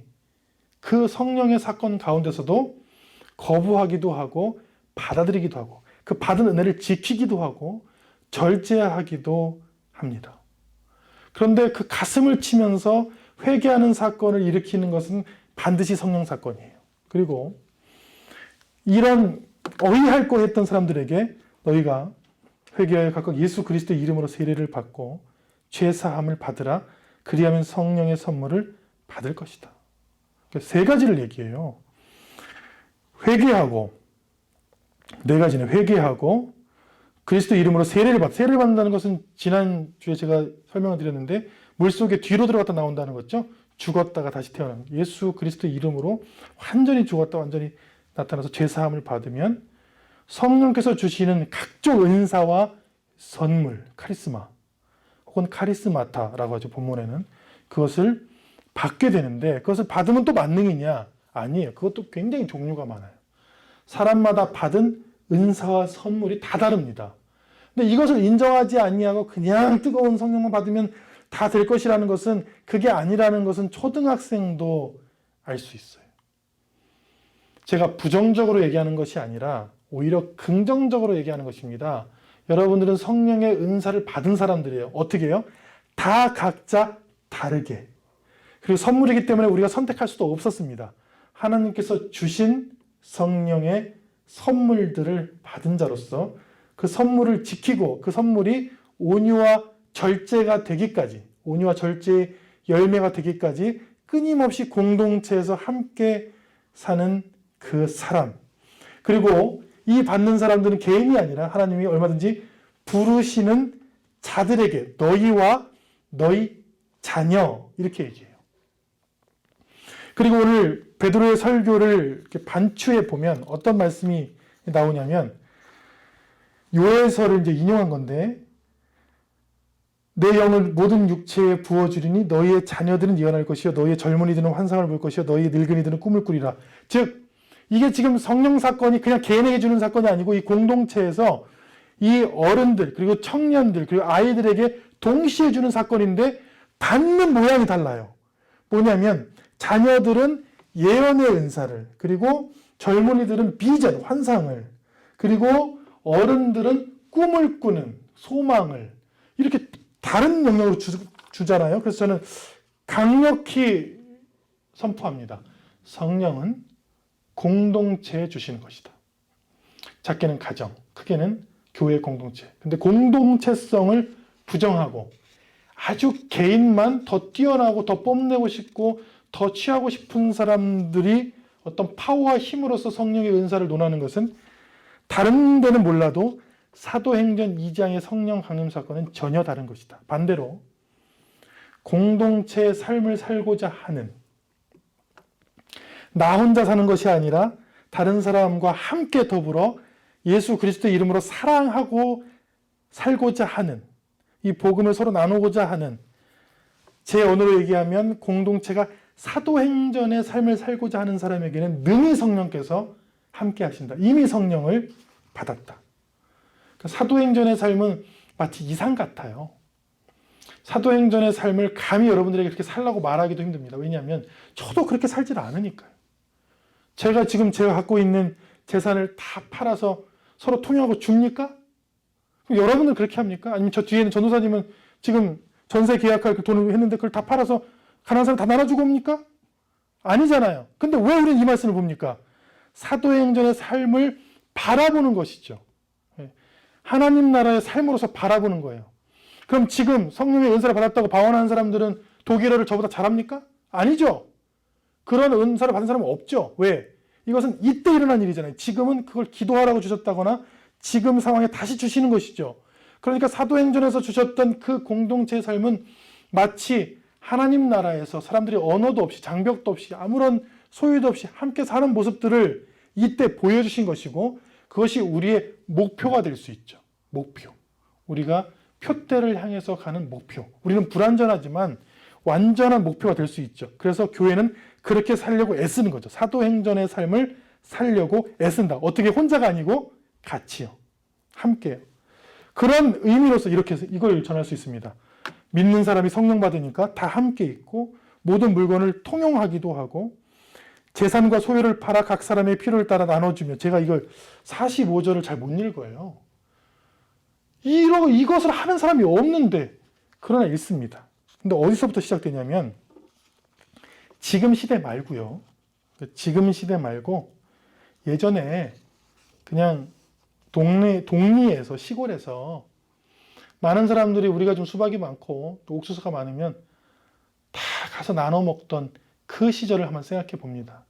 그 성령의 사건 가운데서도 거부하기도 하고 받아들이기도 하고 그 받은 은혜를 지키기도 하고 절제하기도 합니다. 그런데 그 가슴을 치면서 회개하는 사건을 일으키는 것은 반드시 성령 사건이에요. 그리고 이런 어이할거 했던 사람들에게 너희가 회개하여 각각 예수 그리스도의 이름으로 세례를 받고 죄사함을 받으라. 그리하면 성령의 선물을 받을 것이다. 세 가지를 얘기해요. 회개하고 네 가지는 회개하고 그리스도 이름으로 세례를 받는다는 것은 지난주에 제가 설명을 드렸는데 물속에 뒤로 들어갔다 나온다는 거죠. 죽었다가 다시 태어나는 예수 그리스도 이름으로 완전히 죽었다 완전히 나타나서 죄사함을 받으면 성령께서 주시는 각종 은사와 선물, 카리스마 혹은 카리스마타라고 하죠. 본문에는 그것을 받게 되는데 그것을 받으면 또 만능이냐? 아니에요. 그것도 굉장히 종류가 많아요. 사람마다 받은 은사와 선물이 다 다릅니다. 근데 이것을 인정하지 아니하고 그냥 뜨거운 성령만 받으면 다 될 것이라는 것은 그게 아니라는 것은 초등학생도 알 수 있어요. 제가 부정적으로 얘기하는 것이 아니라 오히려 긍정적으로 얘기하는 것입니다. 여러분들은 성령의 은사를 받은 사람들이에요. 어떻게 해요? 다 각자 다르게. 그리고 선물이기 때문에 우리가 선택할 수도 없었습니다. 하나님께서 주신 성령의 선물들을 받은 자로서 그 선물을 지키고 그 선물이 온유와 절제가 되기까지, 온유와 절제의 열매가 되기까지 끊임없이 공동체에서 함께 사는 그 사람. 그리고 이 받는 사람들은 개인이 아니라 하나님이 얼마든지 부르시는 자들에게 너희와 너희 자녀 이렇게 얘기해요. 그리고 오늘 베드로의 설교를 이렇게 반추해 보면 어떤 말씀이 나오냐면 요엘서를 이제 인용한 건데 내 영을 모든 육체에 부어주리니 너희의 자녀들은 예언할 것이요 너희의 젊은이들은 환상을 볼 것이요 너희의 늙은이들은 꿈을 꾸리라. 즉 이게 지금 성령 사건이 그냥 개인에게 주는 사건이 아니고 이 공동체에서 이 어른들 그리고 청년들 그리고 아이들에게 동시에 주는 사건인데 받는 모양이 달라요. 뭐냐면 자녀들은 예언의 은사를 그리고 젊은이들은 비전, 환상을 그리고 어른들은 꿈을 꾸는 소망을 이렇게 다른 영역으로 주잖아요. 그래서 저는 강력히 선포합니다. 성령은 공동체에 주시는 것이다. 작게는 가정, 크게는 교회 공동체. 근데 공동체성을 부정하고 아주 개인만 더 뛰어나고 더 뽐내고 싶고 더 취하고 싶은 사람들이 어떤 파워와 힘으로써 성령의 은사를 논하는 것은 다른 데는 몰라도 사도행전 2장의 성령 강림 사건은 전혀 다른 것이다. 반대로 공동체의 삶을 살고자 하는 나 혼자 사는 것이 아니라 다른 사람과 함께 더불어 예수 그리스도의 이름으로 사랑하고 살고자 하는 이 복음을 서로 나누고자 하는 제 언어로 얘기하면 공동체가 사도행전의 삶을 살고자 하는 사람에게는 능히 성령께서 함께 하신다. 이미 성령을 받았다. 그러니까 사도행전의 삶은 마치 이상 같아요. 사도행전의 삶을 감히 여러분들에게 그렇게 살라고 말하기도 힘듭니다. 왜냐하면 저도 그렇게 살질 않으니까요. 제가 갖고 있는 재산을 다 팔아서 서로 통용하고 줍니까? 그럼 여러분은 그렇게 합니까? 아니면 저 뒤에 있는 전도사님은 지금 전세 계약할 그 돈을 했는데 그걸 다 팔아서 가난한 사람 다 나눠주고 옵니까? 아니잖아요. 근데 왜 우리는 이 말씀을 봅니까? 사도행전의 삶을 바라보는 것이죠. 하나님 나라의 삶으로서 바라보는 거예요. 그럼 지금 성령의 은사를 받았다고 방언하는 사람들은 독일어를 저보다 잘합니까? 아니죠. 그런 은사를 받은 사람은 없죠. 왜? 이것은 이때 일어난 일이잖아요. 지금은 그걸 기도하라고 주셨다거나 지금 상황에 다시 주시는 것이죠. 그러니까 사도행전에서 주셨던 그 공동체의 삶은 마치 하나님 나라에서 사람들이 언어도 없이 장벽도 없이 아무런 소유도 없이 함께 사는 모습들을 이때 보여주신 것이고 그것이 우리의 목표가 될 수 있죠. 목표. 우리가 표대를 향해서 가는 목표. 우리는 불완전하지만 완전한 목표가 될 수 있죠. 그래서 교회는 그렇게 살려고 애쓰는 거죠. 사도행전의 삶을 살려고 애쓴다. 어떻게 혼자가 아니고 같이요. 함께요. 그런 의미로서 이렇게 이걸 전할 수 있습니다. 믿는 사람이 성령 받으니까 다 함께 있고 모든 물건을 통용하기도 하고 재산과 소유를 팔아 각 사람의 필요를 따라 나눠주며 제가 이걸 45절을 잘 못 읽어요. 이것을 하는 사람이 없는데 그러나 읽습니다. 근데 어디서부터 시작되냐면 지금 시대 말고요. 지금 시대 말고 예전에 그냥 동리에서 시골에서 많은 사람들이 우리가 좀 수박이 많고 또 옥수수가 많으면 다 가서 나눠 먹던 그 시절을 한번 생각해 봅니다.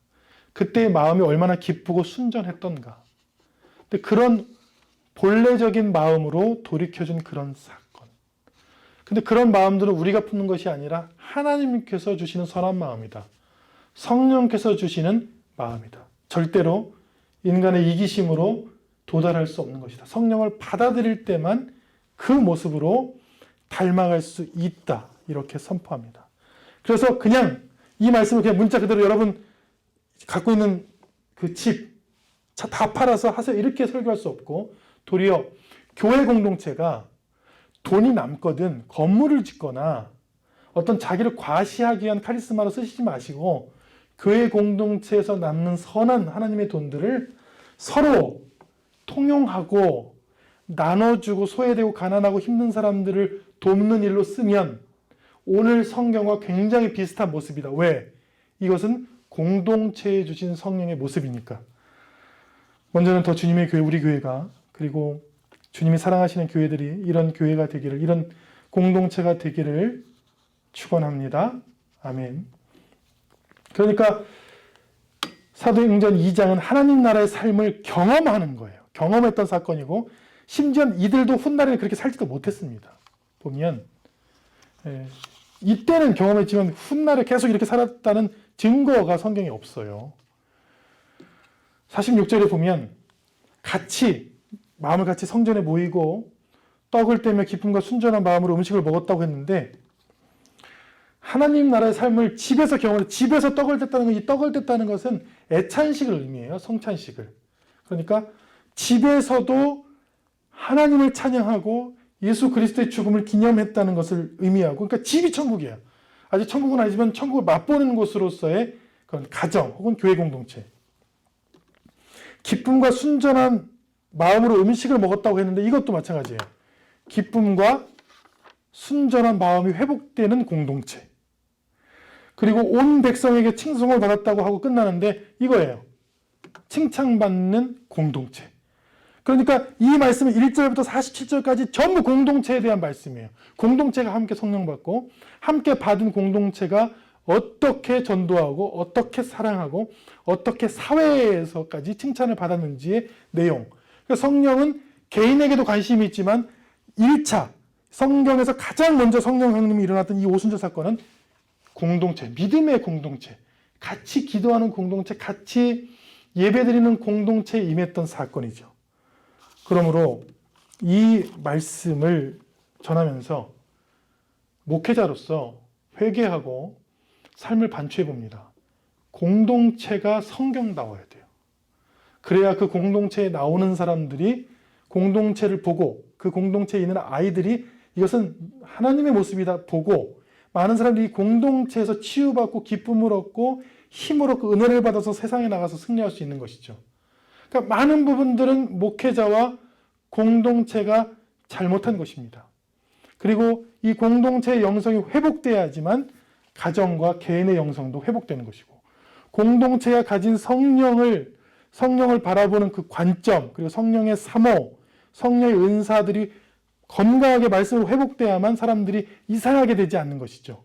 그때의 마음이 얼마나 기쁘고 순전했던가. 근데 그런 본래적인 마음으로 돌이켜준 그런 사건. 근데 그런 마음들은 우리가 품는 것이 아니라 하나님께서 주시는 선한 마음이다. 성령께서 주시는 마음이다. 절대로 인간의 이기심으로 도달할 수 없는 것이다. 성령을 받아들일 때만 그 모습으로 닮아갈 수 있다. 이렇게 선포합니다. 그래서 그냥 이 말씀을 그냥 문자 그대로 여러분 갖고 있는 그 집 다 팔아서 하세요. 이렇게 설교할 수 없고 도리어 교회 공동체가 돈이 남거든 건물을 짓거나 어떤 자기를 과시하기 위한 카리스마로 쓰시지 마시고 교회 공동체에서 남는 선한 하나님의 돈들을 서로 통용하고 나눠주고 소외되고 가난하고 힘든 사람들을 돕는 일로 쓰면 오늘 성경과 굉장히 비슷한 모습이다. 왜? 이것은 공동체에 주신 성령의 모습이니까. 먼저는 더 주님의 교회, 우리 교회가 그리고 주님이 사랑하시는 교회들이 이런 교회가 되기를, 이런 공동체가 되기를 축원합니다. 아멘. 그러니까 사도행전 2장은 하나님 나라의 삶을 경험하는 거예요. 경험했던 사건이고 심지어 이들도 훗날에는 그렇게 살지도 못했습니다. 보면 이때는 경험했지만 훗날에 계속 이렇게 살았다는 증거가 성경에 없어요. 46절에 보면 마음을 같이 성전에 모이고 떡을 떼며 기쁨과 순전한 마음으로 음식을 먹었다고 했는데 하나님 나라의 삶을 집에서 경험해 집에서 떡을 뗐다는 건 이 떡을 뗐다는 것은 애찬식을 의미해요. 성찬식을. 그러니까 집에서도 하나님을 찬양하고 예수 그리스도의 죽음을 기념했다는 것을 의미하고 그러니까 집이 천국이에요. 아직 천국은 아니지만 천국을 맛보는 곳으로서의 그런 가정 혹은 교회 공동체. 기쁨과 순전한 마음으로 음식을 먹었다고 했는데 이것도 마찬가지예요. 기쁨과 순전한 마음이 회복되는 공동체. 그리고 온 백성에게 칭송을 받았다고 하고 끝나는데 이거예요. 칭찬받는 공동체. 그러니까 이 말씀은 1절부터 47절까지 전부 공동체에 대한 말씀이에요. 공동체가 함께 성령받고 함께 받은 공동체가 어떻게 전도하고 어떻게 사랑하고 어떻게 사회에서까지 칭찬을 받았는지의 내용. 그러니까 성령은 개인에게도 관심이 있지만 1차 성경에서 가장 먼저 성령 강림이 일어났던 이 오순절 사건은 공동체, 믿음의 공동체, 같이 기도하는 공동체, 같이 예배드리는 공동체에 임했던 사건이죠. 그러므로 이 말씀을 전하면서 목회자로서 회개하고 삶을 반추해 봅니다. 공동체가 성경다워야 돼요. 그래야 그 공동체에 나오는 사람들이 공동체를 보고 그 공동체에 있는 아이들이 이것은 하나님의 모습이다 보고 많은 사람들이 공동체에서 치유받고 기쁨을 얻고 힘을 얻고 은혜를 받아서 세상에 나가서 승리할 수 있는 것이죠. 그러니까 많은 부분들은 목회자와 공동체가 잘못한 것입니다. 그리고 이 공동체의 영성이 회복돼야지만 가정과 개인의 영성도 회복되는 것이고 공동체가 가진 성령을 바라보는 그 관점 그리고 성령의 사모, 성령의 은사들이 건강하게 말씀으로 회복돼야만 사람들이 이상하게 되지 않는 것이죠.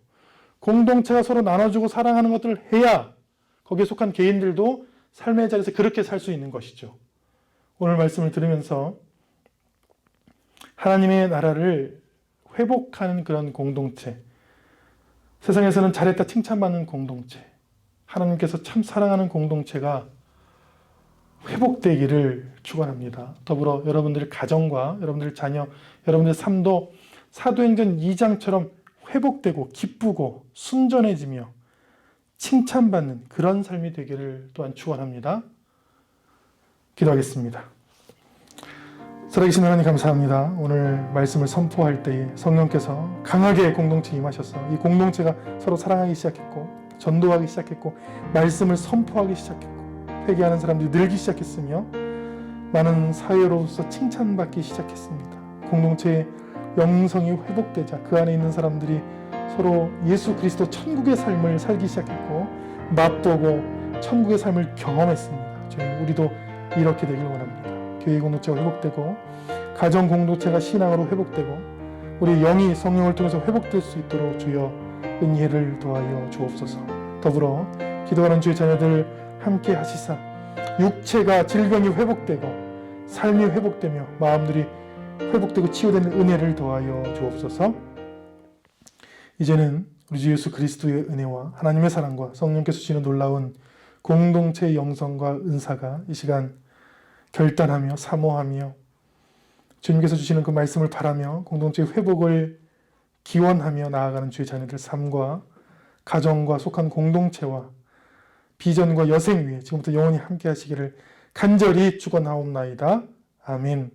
공동체가 서로 나눠주고 사랑하는 것들을 해야 거기에 속한 개인들도 삶의 자리에서 그렇게 살 수 있는 것이죠. 오늘 말씀을 들으면서 하나님의 나라를 회복하는 그런 공동체, 세상에서는 잘했다 칭찬받는 공동체, 하나님께서 참 사랑하는 공동체가 회복되기를 축원합니다. 더불어 여러분들의 가정과 여러분들의 자녀, 여러분들의 삶도 사도행전 2장처럼 회복되고 기쁘고 순전해지며 칭찬받는 그런 삶이 되기를 또한 축원합니다. 기도하겠습니다. 살아계신 하나님 감사합니다. 오늘 말씀을 선포할 때에 성령께서 강하게 공동체에 임하셔서 이 공동체가 서로 사랑하기 시작했고 전도하기 시작했고 말씀을 선포하기 시작했고 회개하는 사람들이 늘기 시작했으며 많은 사회로서 칭찬받기 시작했습니다. 공동체의 영성이 회복되자 그 안에 있는 사람들이 서로 예수 그리스도 천국의 삶을 살기 시작했고 맛보고 천국의 삶을 경험했습니다. 저희 우리도 이렇게 되길 원합니다. 교회 공동체가 회복되고 가정 공동체가 신앙으로 회복되고 우리 영이 성령을 통해서 회복될 수 있도록 주여 은혜를 더하여 주옵소서. 더불어 기도하는 주의 자녀들 함께 하시사 육체가 질병이 회복되고 삶이 회복되며 마음들이 회복되고 치유되는 은혜를 더하여 주옵소서. 이제는 우리 주 예수 그리스도의 은혜와 하나님의 사랑과 성령께서 주시는 놀라운 공동체의 영성과 은사가 이 시간 결단하며 사모하며 주님께서 주시는 그 말씀을 바라며 공동체의 회복을 기원하며 나아가는 주의 자녀들 삶과 가정과 속한 공동체와 비전과 여생 위에 지금부터 영원히 함께 하시기를 간절히 축원하옵나이다. 아멘.